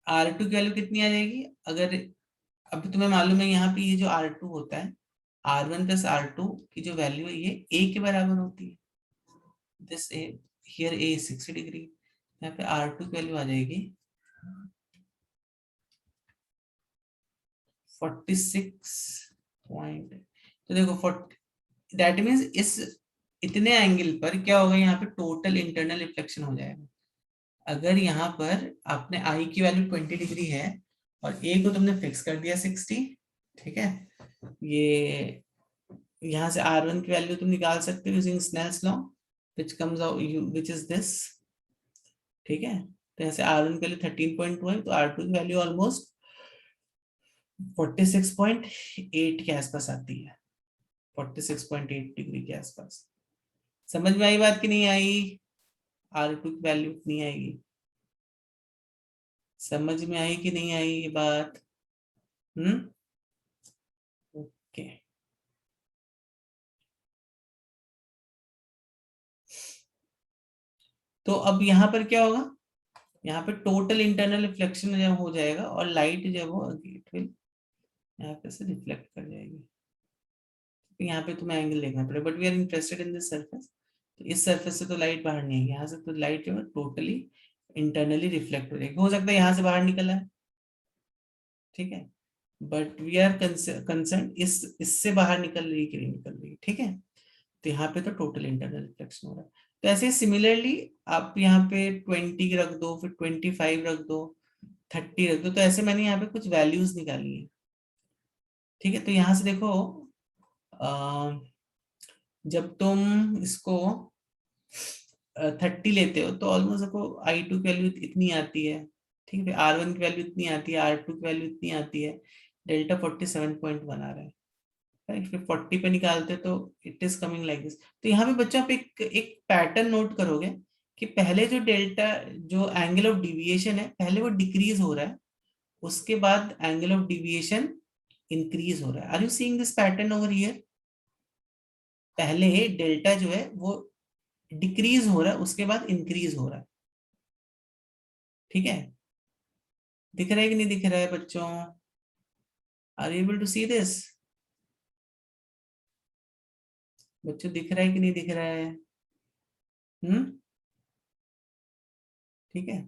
Speaker 1: R2 की वैल्यू कितनी आ जाएगी, अगर अभी तुम्हें मालूम है यहाँ पे ये जो R2 होता है, R1 प्लस R2 की जो वैल्यू है ये A के बराबर होती है। This A, here A is 60 degree, यहाँ पे R2 की वैल्यू आ जाएगी 46 पॉइंट। तो देखो दैट मीन्स इस इतने एंगल पर क्या होगा, यहाँ पे टोटल इंटरनल रिफ्लेक्शन हो जाएगा। अगर यहाँ पर आपने आई की वैल्यू 20 डिग्री है और ए को तुमने फिक्स कर दिया 60, ठीक है। ये यहाँ से R1 की वैल्यू तुम निकाल सकते हो using Snell's law, which comes out which is this, ठीक है। तो यहाँ से R1 की वैल्यू 13.2 है, तो R2 की वैल्यू ऑलमोस्ट 46.8 के आसपास आती है, 46.8 डिग्री के आसपास। समझ में आई बात कि नहीं आई, R2 की वैल्यू कितनी आएगी, समझ में आई कि नहीं आई ये बात। ओके। तो अब यहाँ पर क्या होगा, यहाँ पे टोटल इंटरनल रिफ्लेक्शन जब हो जाएगा और लाइट जब वो इट विल यहाँ पे से रिफ्लेक्ट कर जाएगी। तो यहाँ पे तुम्हें एंगल देखना पड़ेगा, but we are interested in this surface. तो इस सरफेस से तो लाइट बाहर नहीं आएगी, यहाँ से तो लाइट जो है टोटली इंटरनली रिफ्लेक्ट हो जाएगी। हो सकता है यहाँ से बाहर निकला है, ठीक है, बट वी आर कंसर्न इससे बाहर निकल रही है कि नहीं निकल रही है, ठीक है। तो यहाँ पे तो टोटल इंटरनल रिफ्लेक्शन हो रहा है। तो ऐसे सिमिलरली आप यहाँ पे 20 रख दो, फिर 25 रख दो, 30 रख दो। तो ऐसे मैंने यहाँ पे कुछ वैल्यूज निकाली है, ठीक है। तो यहाँ से देखो जब तुम इसको 30 लेते हो तो ऑलमोस्ट देखो I2 की वैल्यू इतनी आती है, ठीक है। R1 की वैल्यू इतनी आती है, R2 की वैल्यू इतनी आती है, डेल्टा 47.1 आ रहा है, राइट। फिर 40 पे निकालते तो it is coming like this. तो यहाँ पे बच्चों आप एक पैटर्न नोट करोगे कि पहले जो डेल्टा जो एंगल ऑफ डिविएशन है पहले वो डिक्रीज हो रहा है, उसके बाद एंगल ऑफ डिविएशन इंक्रीज हो रहा है। Are you seeing this pattern over here, पहले डेल्टा जो है वो डिक्रीज हो रहा है, उसके बाद इंक्रीज हो रहा है, ठीक है। दिख रहा है कि नहीं दिख रहा है बच्चों, are you able to see this, बच्चों दिख रहा है कि नहीं दिख रहा है, ठीक है।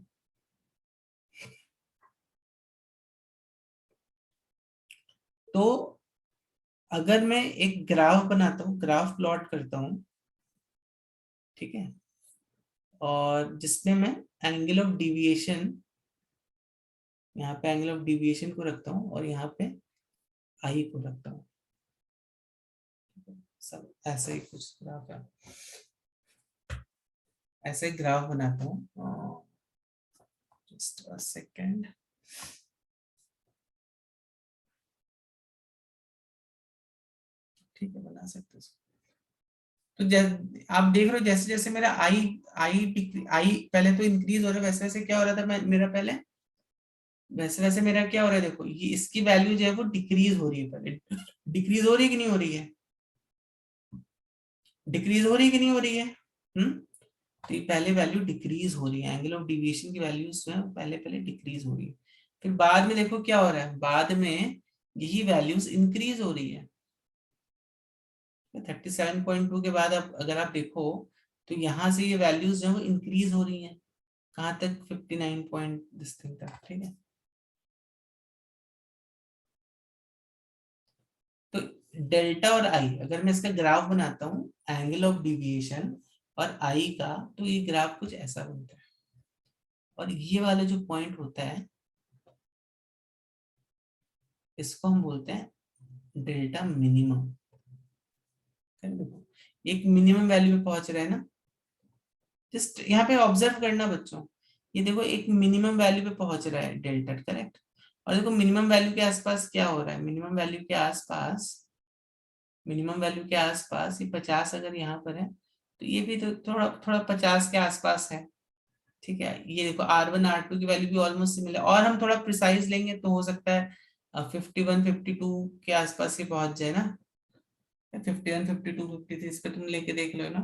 Speaker 1: तो अगर मैं एक ग्राफ बनाता हूँ, ग्राफ प्लॉट करता हूँ, ठीक है, और जिसमें मैं एंगल ऑफ डिविएशन, यहाँ पे एंगल ऑफ डिविएशन को रखता हूँ और यहाँ पे आई को रखता हूँ, सब ऐसे ही कुछ ग्राफ है, ऐसे ग्राफ बनाता हूँ। Just a second. ठीक है, बना सकते हो। तो आप देख रहे हो जैसे जैसे मेरा आई आई पहले तो इंक्रीज हो रहा है, वैसे वैसे क्या हो रहा था, मेरा पहले वैसे वैसे मेरा क्या हो रहा है, देखो ये इसकी वैल्यू जो है वो डिक्रीज हो रही है, पहले डिक्रीज हो रही है कि नहीं हो रही है, डिक्रीज हो रही है कि नहीं हो रही है। तो ये पहले वैल्यू डिक्रीज हो रही है, एंगल ऑफ डिविएशन की वैल्यूज जो है पहले पहले डिक्रीज हो रही है, फिर बाद में देखो क्या हो रहा है, बाद में यही वैल्यूज इंक्रीज हो रही है। 37.2 के बाद अब अगर आप देखो तो यहाँ से ये वैल्यूज जो है वो इंक्रीज हो रही हैं, कहाँ तक, 59 पॉइंट दिस थिंग तक, ठीक है। तो डेल्टा और आई, अगर मैं इसका ग्राफ बनाता हूँ एंगल ऑफ डिविएशन और आई का, तो ये ग्राफ कुछ ऐसा बनता है, और ये वाला जो पॉइंट होता है इसको हम बोलते हैं डेल्टा मिनिमम। एक मिनिमम वैल्यू पे पहुंच रहा है ना, जस्ट यहाँ पे ऑब्जर्व करना बच्चों, ये देखो एक मिनिमम वैल्यू पे पहुंच रहा है डेल्टा, करेक्ट। और देखो मिनिमम वैल्यू के आसपास क्या हो रहा है, मिनिमम वैल्यू के आसपास, मिनिमम वैल्यू के आसपास ये 50 अगर यहाँ पर है, तो ये भी तो थोड़ा थोड़ा 50 के आसपास है, ठीक है। ये देखो R1 R2 की वैल्यू भी ऑलमोस्ट सिमिलर, और हम थोड़ा प्रिसाइज लेंगे तो हो सकता है 51 52 के आसपास ये पहुंच जाए ना, 51 52 53, इस पे तुम लेके देख लो ना।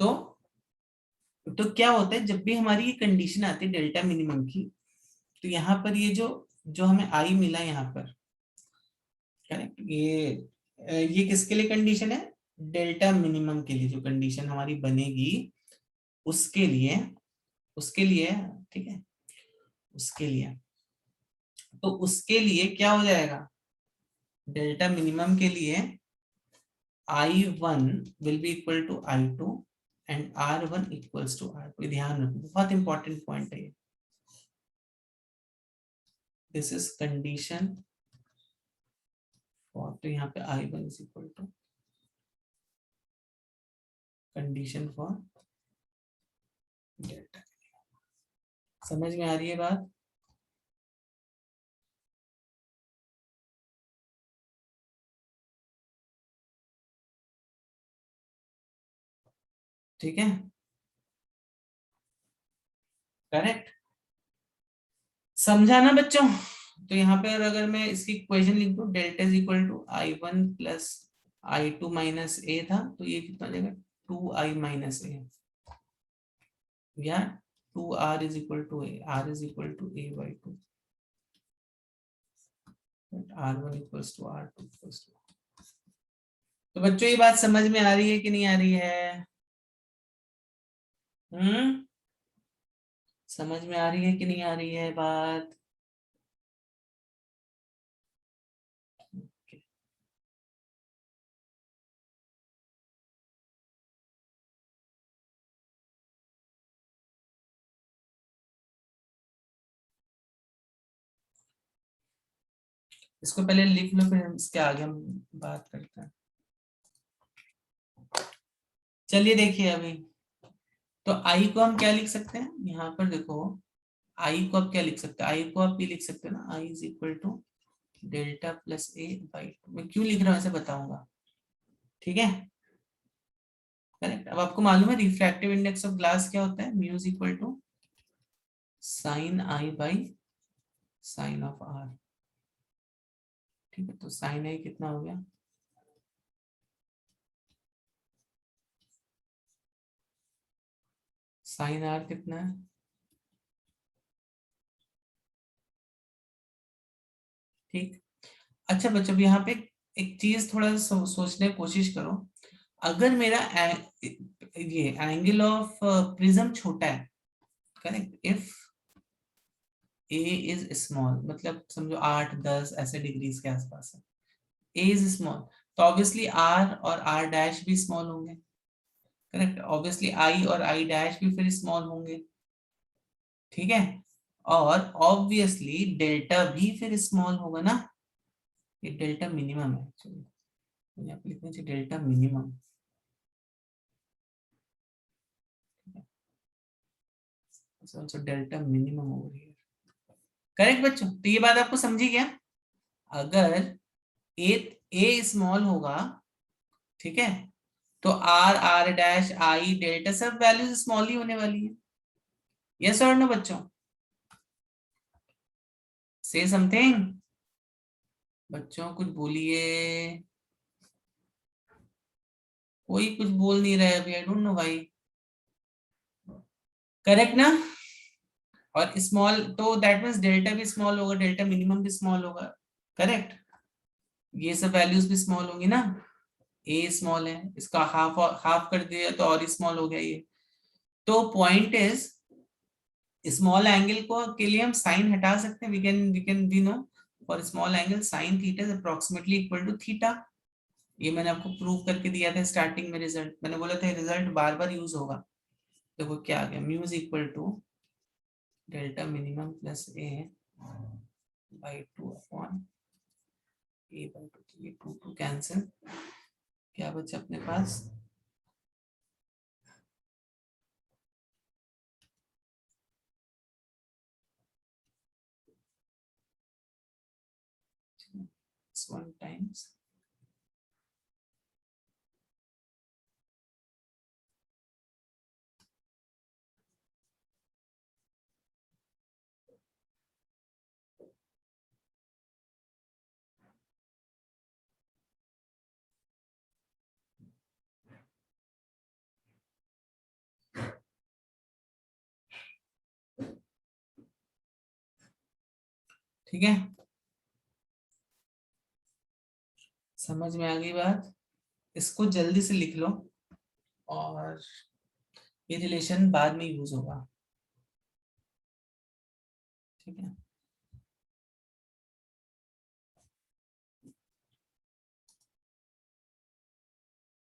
Speaker 1: तो क्या होता है, जब भी हमारी ये कंडीशन आती है डेल्टा मिनिमम की, तो यहाँ पर ये जो जो हमें आई मिला यहाँ पर, करेक्ट, ये किसके लिए कंडीशन है, डेल्टा मिनिमम के लिए जो कंडीशन हमारी बनेगी, उसके लिए, उसके लिए, ठीक है, उसके लिए, तो उसके लिए क्या हो जाएगा, डेल्टा मिनिमम के लिए I1 will be equal to I2 and R1 equals to R2, ध्यान रखो बहुत इंपॉर्टेंट पॉइंट है ये, दिस इज कंडीशन फॉर, तो यहाँ पे I1 is equal to condition for delta. समझ में आ रही है बात, ठीक है, करेक्ट, समझा ना बच्चों। तो यहाँ पे अगर मैं इसकी इक्वेशन लिख दूं, delta is equal to I1 plus I2 minus A था, तो ये कितना देगा, 2I माइनस ए, या 2R is equal to A, R is equal to A by 2, R1 equals to R2 equals to. तो बच्चों ये बात समझ में आ रही है कि नहीं आ रही है, समझ में आ रही है कि नहीं आ रही है बात। इसको पहले लिख लो, फिर हम इसके आगे हम बात करते हैं। चलिए देखिए अभी, तो आई को हम क्या लिख सकते हैं, यहाँ पर देखो, आई को आप क्या लिख सकते हैं, आई को आप ये लिख सकते हैं ना, I is equal to delta plus A by 2, मैं क्यों लिख रहा हूँ ऐसे बताऊंगा, ठीक है, करेक्ट। अब आपको मालूम है रिफ्रैक्टिव इंडेक्स ऑफ ग्लास क्या होता है, mu is equal to sine I by sine of R, ठीक है। तो साइन आई कितना हो गया, साइन आर कितना है, ठीक। अच्छा बच्चों, अब यहाँ पे एक चीज थोड़ा सोचने की कोशिश करो, अगर मेरा ये एंगल ऑफ प्रिज्म छोटा है, correct, if A is small, मतलब समझो 8 10 ऐसे डिग्रीज के आसपास है, ए इज स्मॉल, तो ऑब्वियसली आर और आर डैश भी स्मॉल होंगे, करेक्ट। ऑब्वियसली आई और आई डैश भी फिर स्मॉल होंगे, ठीक है। और ऑब्वियसली डेल्टा भी फिर स्मॉल होगा ना, ये डेल्टा मिनिमम है एक्चुअली, तो यहाँ पे लिखना चाहिए delta minimum. Also delta minimum over here, correct बच्चों। तो ये बात आपको समझी क्या? अगर ए स्मॉल होगा, ठीक है, तो R R dash I delta सब वैल्यूज स्मॉल ही होने वाली है। यस और नो बच्चों? से समथिंग बच्चों, कुछ बोलिए। कोई कुछ बोल नहीं रहा है अभी, आई डोंट नो भाई। करेक्ट ना? और स्मॉल तो दैट मीन्स डेल्टा भी स्मॉल होगा, डेल्टा मिनिमम भी स्मॉल होगा, करेक्ट। ये सब वैल्यूज भी स्मॉल होंगी ना। ए स्मॉल है, इसका हाफ हाफ कर दिया तो और स्मॉल हो गया ये। तो पॉइंट इज, स्मॉल एंगल को के लिए हम साइन हटा सकते हैं, we know for small angle sine theta is approximately equal to theta. ये मैंने आपको प्रूव करके दिया था स्टार्टिंग में, रिजल्ट मैंने बोला था रिजल्ट बार बार यूज होगा। देखो क्या आ गया, mu is equal to delta minimum plus A by 2 upon A by 2, ये 2 कैंसिल, क्या बचा अपने पास, वन टाइम्स ठीक है। समझ में आ गई बात? इसको जल्दी से लिख लो और ये रिलेशन बाद में यूज होगा, ठीक है।